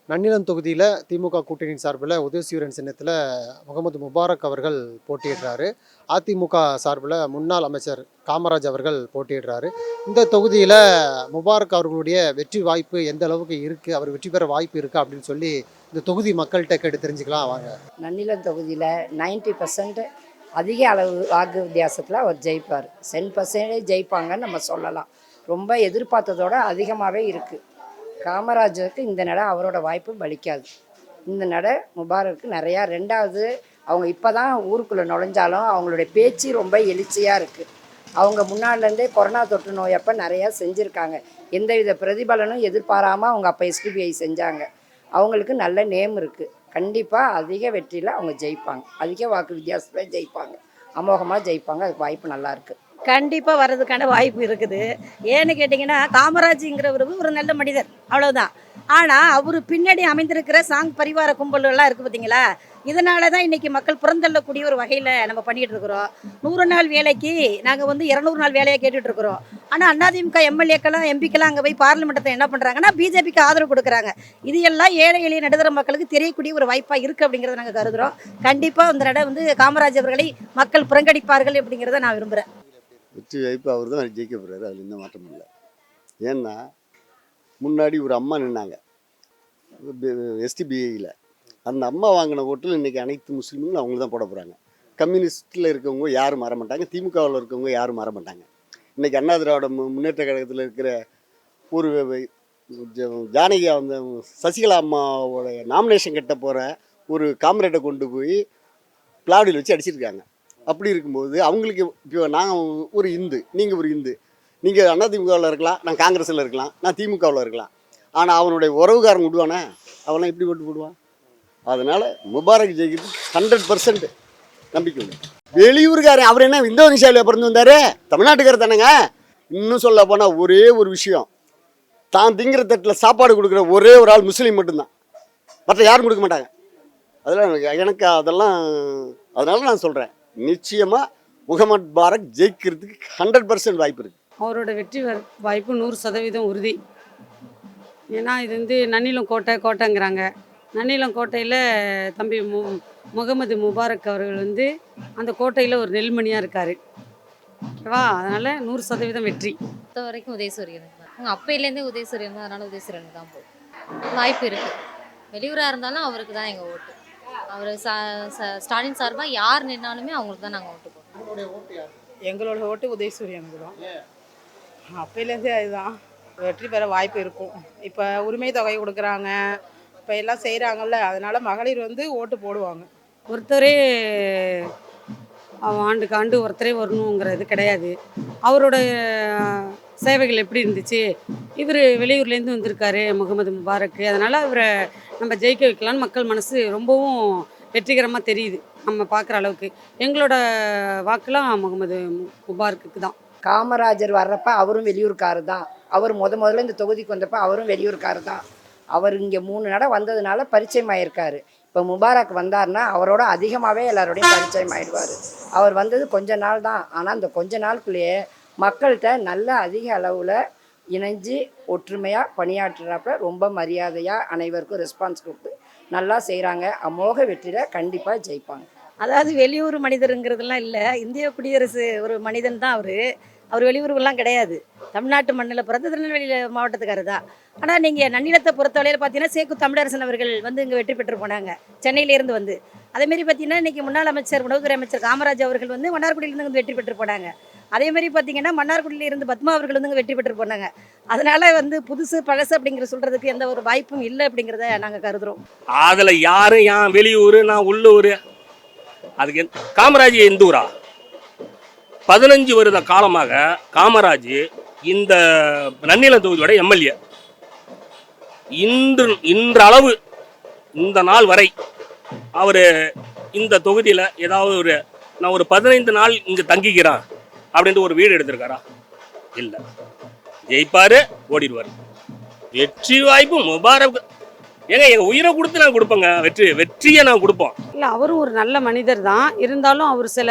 நன்னிலம் தொகுதியில் திமுக கூட்டணியின் சார்பில் உதயசூரியன் சின்னத்தில் முகமது முபாரக் அவர்கள் போட்டியிடுறாரு. அதிமுக சார்பில் முன்னாள் அமைச்சர் காமராஜ் அவர்கள் போட்டியிடுறாரு. இந்த தொகுதியில் முபாரக் அவர்களுடைய வெற்றி வாய்ப்பு எந்த அளவுக்கு இருக்குது, அவர் வெற்றி பெற வாய்ப்பு இருக்கா அப்படின்னு சொல்லி இந்த தொகுதி மக்கள்கிட்ட கேட்டு தெரிஞ்சுக்கலாம் வாங்க. நன்னிலம் தொகுதியில் 90% அதிக அளவு வாக்கு வித்தியாசத்தில் அவர் ஜெயிப்பார். 10% ஜெயிப்பாங்கன்னு நம்ம சொல்லலாம். ரொம்ப எதிர்பார்த்ததோட அதிகமாகவே இருக்குது. காமராஜருக்கு இந்த நட அவரோட வாய்ப்பு பலிக்காது. இந்த நட முபாரக்கு நிறையா. ரெண்டாவது, அவங்க இப்போ தான் ஊருக்குள்ளே நுழைஞ்சாலும் அவங்களுடைய பேச்சு ரொம்ப எழுச்சியாக இருக்குது. அவங்க முன்னாடிலேருந்தே கொரோனா தொற்று நோயப்போ நிறையா செஞ்சுருக்காங்க. எந்தவித பிரதிபலனும் எதிர்பாராமல் அவங்க அப்போ எஸ்டிபிஐ செஞ்சாங்க. அவங்களுக்கு நல்ல நேம் இருக்குது. கண்டிப்பாக அதிக வெற்றியில் அவங்க ஜெயிப்பாங்க. அதிக வாக்கு வித்தியாசத்தில் ஜெயிப்பாங்க. அமோகமாக ஜெயிப்பாங்க. அதுக்கு வாய்ப்பு நல்லாயிருக்கு. கண்டிப்பாக வர்றதுக்கான வாய்ப்பு இருக்குது. ஏன்னு கேட்டிங்கன்னா, காமராஜுங்கிறவர் ஒரு நல்ல மனிதர், அவ்வளோதான். ஆனால் அவர் பின்னாடி அமைந்திருக்கிற பரிவார கும்பல்கள்லாம் இருக்குது பார்த்தீங்களா, இதனால தான் இன்றைக்கி மக்கள் புறந்தள்ளக்கூடிய ஒரு வகையில் நம்ம பண்ணிகிட்டு இருக்கிறோம். 100 நாள் வேலைக்கு நாங்கள் 200 நாள் வேலையை கேட்டுட்ருக்குறோம். ஆனால் அதிமுக எம்எல்ஏக்கெல்லாம் எம்பிக்கெல்லாம் அங்கே போய் பார்லிமெண்ட்டை என்ன பண்ணுறாங்கன்னா பிஜேபிக்கு ஆதரவு கொடுக்குறாங்க. இது எல்லாம் ஏழை எளிய நடுத்தர மக்களுக்கு தெரியக்கூடிய ஒரு வாய்ப்பாக இருக்குது அப்படிங்கிறத நாங்கள் கருதுகிறோம். கண்டிப்பாக இந்த நட காமராஜ் அவர்களை மக்கள் புறங்கடிப்பார்கள் அப்படிங்கிறத நான் விரும்புகிறேன். வெற்றி வாய்ப்பு அவர் தான் ஜெயிக்க போகிறாரு. அதில் எந்த மாற்றம் இல்லை. ஏன்னா முன்னாடி ஒரு அம்மா நின்னாங்க எஸ்டிபிஐயில். அந்த அம்மா வாங்கின ஓட்டில் இன்றைக்கி அனைத்து முஸ்லீம்களும் அவங்க தான் போட போகிறாங்க. கம்யூனிஸ்ட்டில் இருக்கவங்க யாரும் மாற மாட்டாங்க. திமுகவில் இருக்கவங்க யாரும் மாற மாட்டாங்க. இன்றைக்கி அண்ணா திராவிட முன்னேற்ற கழகத்தில் இருக்கிற ஒரு ஜானகி அந்த சசிகலா அம்மாவோட நாமினேஷன் கட்ட போகிற ஒரு காம்ரேட்டை கொண்டு போய் பிளாடியில் வச்சு அடிச்சிருக்காங்க. அப்படி இருக்கும்போது அவங்களுக்கு இப்போ நான் ஒரு இந்து, நீங்கள் ஒரு இந்து, நீங்கள் அதிமுகவில் இருக்கலாம், நான் காங்கிரஸில் இருக்கலாம், நான் திமுகவில் இருக்கலாம். ஆனால் அவனுடைய உறவுகாரன் விடுவானே, அவெல்லாம் எப்படி ஓட்டு போடுவான்? அதனால் முபாரக் ஜெயிக்கிறதுக்கு 100% நம்பிக்கை உண்டு. வெளியூருக்காரன் அவர் என்ன இந்தோனேஷியாவில் பிறந்து வந்தார், தமிழ்நாட்டுக்கார தானேங்க. இன்னும் சொல்ல போனால் ஒரே ஒரு விஷயம், தான் திங்கிற தட்டில் சாப்பாடு கொடுக்குற ஒரே ஒரு ஆள் முஸ்லீம் மட்டும்தான். மற்ற யாரும் கொடுக்க மாட்டாங்க. அதெல்லாம் எனக்கு அதனால நான் சொல்கிறேன், நிச்சயமாக முகமது முபாரக் ஜெயிக்கிறதுக்கு 100% வாய்ப்பு இருக்குது. அவரோட வெற்றி வாய்ப்பு 100% உறுதி. ஏன்னா இது நன்னிலம் கோட்டைங்கிறாங்க. நன்னிலம் கோட்டையில் தம்பி முகமது முபாரக் அவர்கள் அந்த கோட்டையில் ஒரு நெல்மணியாக இருக்கார். ஓகேவா? அதனால் 100% வெற்றி. இப்போ வரைக்கும் உதயசூரியன் தான். அவங்க அப்பையிலேருந்தே உதயசூரியன் தான். அதனால் உதயசூரியனுக்கு தான் போகும் வாய்ப்பு இருக்குது. வெளியூராக இருந்தாலும் அவருக்கு தான் எங்கள் ஓட்டு. அவர் ஸ்டாலின் சார்பாக யார் நின்னாலுமே அவங்களுக்கு தான் நாங்கள் ஓட்டு போடுவோம். எங்களோட ஓட்டு உதயசூரியனுக்கு தான். அப்பையிலேருந்தே அதுதான் வெற்றி பெற வாய்ப்பு இருக்கும். இப்போ உரிமை தொகை கொடுக்குறாங்க, இப்போ எல்லாம் செய்கிறாங்கல்ல, அதனால் மகளிர் ஓட்டு போடுவாங்க. ஒருத்தரே ஆண்டுக்கு ஆண்டு ஒருத்தரே வரணுங்கிறது கிடையாது. அவரோட சேவைகள் எப்படி இருந்துச்சு, இவர் வெளியூர்லேருந்து வந்திருக்காரு முகமது முபாரக், அதனால் அவரை நம்ம ஜெயிக்க வைக்கலான்னு மக்கள் மனசு ரொம்பவும் வெற்றிகரமாக தெரியுது நம்ம பார்க்குற அளவுக்கு. எங்களோட வாக்கெலாம் முகமது முபாரக்கு தான். காமராஜர் வர்றப்ப அவரும் வெளியூர்காரு தான். அவர் முதல்ல இந்த தொகுதிக்கு வந்தப்போ அவரும் வெளியூர்காரு தான். அவர் இங்கே 3 நட வந்ததுனால பரிச்சயமாயிருக்காரு. இப்போ முபாரக் வந்தார்னா அவரோட அதிகமாகவே எல்லாரோடையும் பரிச்சயமாயிடுவார். அவர் வந்தது கொஞ்ச நாள் தான். ஆனால் அந்த கொஞ்ச நாளுக்குள்ளேயே மக்கள்கிட்ட நல்ல அதிக அளவில் இணைஞ்சு ஒற்றுமையாக பணியாற்றுறப்ப ரொம்ப மரியாதையாக அனைவருக்கும் ரெஸ்பான்ஸ் கொடுத்து நல்லா செய்கிறாங்க. அமோக வெற்றியில் கண்டிப்பாக ஜெயிப்பாங்க. அதாவது வெளியூர் மனிதருங்கிறதுலாம் இல்லை, இந்திய குடியரசு ஒரு மனிதன் தான் அவர் வெளியூருலாம் கிடையாது. தமிழ்நாட்டு மண்ணில் பிறந்த திருநெல்வேலி மாவட்டத்துக்காரர் தான். ஆனால் நீங்கள் நன்னிலத்தை பொறுத்தவரையில் பார்த்தீங்கன்னா சேக்கு தமிழரசன் அவர்கள் இங்கே வெற்றி பெற்று போனாங்க சென்னையிலேருந்து அதேமாரி பார்த்தீங்கன்னா இன்றைக்கி முன்னாள் அமைச்சர் உணவுத்துறை அமைச்சர் காமராஜ் அவர்கள் மன்னார்குடியிலேருந்து வந்து வெற்றி பெற்று போனாங்க. அதேமாதிரி பார்த்தீங்கன்னா மன்னார்குடியிலிருந்து பத்மா அவர்கள் இங்கே வெற்றி பெற்று போனாங்க. அதனால் புதுசு பழசு அப்படிங்கிற சொல்கிறதுக்கு எந்த ஒரு வாய்ப்பும் இல்லை அப்படிங்கிறத நாங்கள் கருதுகிறோம். அதில் யார் என் வெளியூர் நான் உள்ளூர், அதுக்கு காமராஜ் எந்த ஊரா? 15 வருட காலமாக காமராஜ் இந்த நன்னிலம் தொகுதியோட எம்எல்ஏ. இன்றளவு இந்த நாள் வரை அவர் இந்த தொகுதியில் ஏதாவது நான் ஒரு 15 நாள் இங்கே தங்கிக்கிறேன் அப்படின்ட்டு ஒரு வீடு எடுத்திருக்காரா? இல்லை. ஜெயிப்பார், ஓடிடுவார். வெற்றி வாய்ப்பு முபாரக். எங்கள் உயிரை கொடுத்து நான் கொடுப்பேங்க. வெற்றியை நான் கொடுப்போம். இல்லை, அவரும் ஒரு நல்ல மனிதர் தான். இருந்தாலும் அவர் சில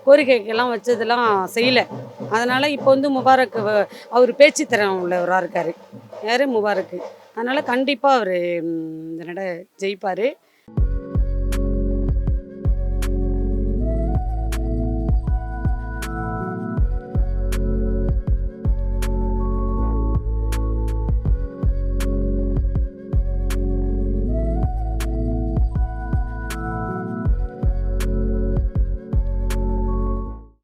கோரிக்கைகள்லாம் வச்சதெல்லாம் செய்யலை. அதனால் இப்போ முபாரக் அவர் பேச்சு திறன் உள்ளவராக இருக்கார். யார்? முபாரக். அதனால் கண்டிப்பாக அவர் இந்த நட ஜெயிப்பார்.